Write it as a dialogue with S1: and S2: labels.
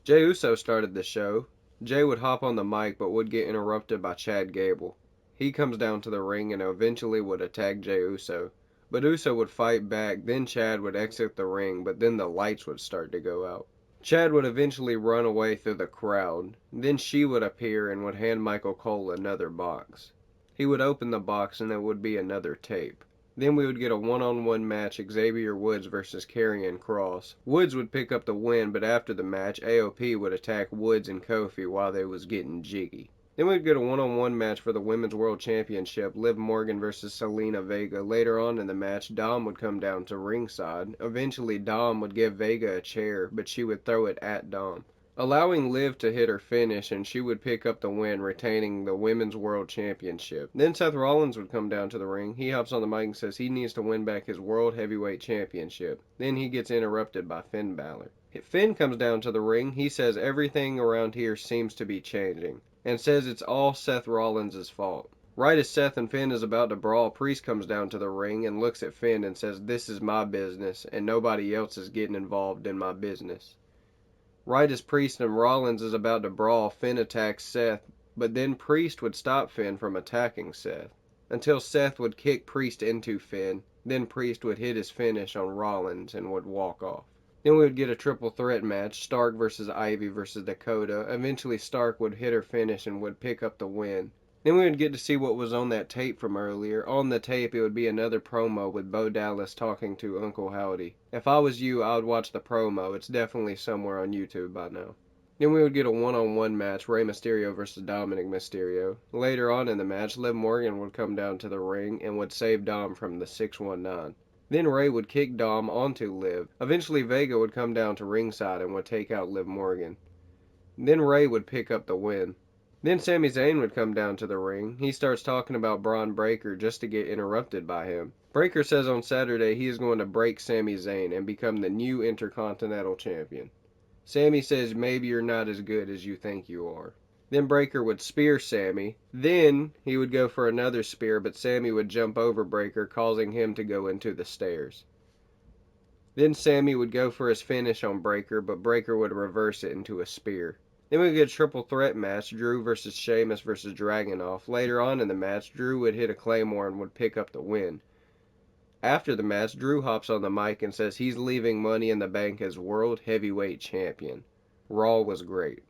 S1: Jey Uso started the show. Jey would hop on the mic but would get interrupted by Chad Gable. He comes down to the ring and eventually would attack Jey Uso. But Uso would fight back, then Chad would exit the ring, but then the lights would start to go out. Chad would eventually run away through the crowd. Then she would appear and would hand Michael Cole another box. He would open the box and it would be another tape. Then we would get a one-on-one match, Xavier Woods versus Karrion Kross. Woods would pick up the win, but after the match, AOP would attack Woods and Kofi while they was getting jiggy. Then we'd get a one-on-one match for the Women's World Championship, Liv Morgan versus Zelina Vega. Later on in the match, Dom would come down to ringside. Eventually, Dom would give Vega a chair, but she would throw it at Dom, allowing Liv to hit her finish, and she would pick up the win, retaining the Women's World Championship. Then Seth Rollins would come down to the ring. He hops on the mic and says he needs to win back his World Heavyweight Championship. Then he gets interrupted by Finn Balor. Finn comes down to the ring. He says everything around here seems to be changing, and says it's all Seth Rollins' fault. Right as Seth and Finn is about to brawl, Priest comes down to the ring and looks at Finn and says, "This is my business, and nobody else is getting involved in my business." Right as Priest and Rollins is about to brawl, Finn attacks Seth, but then Priest would stop Finn from attacking Seth, until Seth would kick Priest into Finn. Then Priest would hit his finish on Rollins and would walk off. Then we would get a triple threat match, Stark versus Ivy versus Dakota. Eventually Stark would hit her finish and would pick up the win. Then we would get to see what was on that tape from earlier. On the tape, it would be another promo with Bo Dallas talking to Uncle Howdy. If I was you, I would watch the promo. It's definitely somewhere on YouTube by now. Then we would get a one-on-one match, Rey Mysterio versus Dominic Mysterio. Later on in the match, Liv Morgan would come down to the ring and would save Dom from the 619. Then Rey would kick Dom onto Liv. Eventually Vega would come down to ringside and would take out Liv Morgan. Then Rey would pick up the win. Then Sami Zayn would come down to the ring. He starts talking about Braun Breaker just to get interrupted by him. Breaker says on Saturday he is going to break Sami Zayn and become the new Intercontinental Champion. Sami says maybe you're not as good as you think you are. Then Breaker would spear Sami. Then he would go for another spear, but Sami would jump over Breaker, causing him to go into the stairs. Then Sami would go for his finish on Breaker, but Breaker would reverse it into a spear. Then we get a triple threat match, Drew versus Sheamus versus Dragunov. Later on in the match, Drew would hit a Claymore and would pick up the win. After the match, Drew hops on the mic and says he's leaving Money in the Bank as World Heavyweight Champion. Raw was great.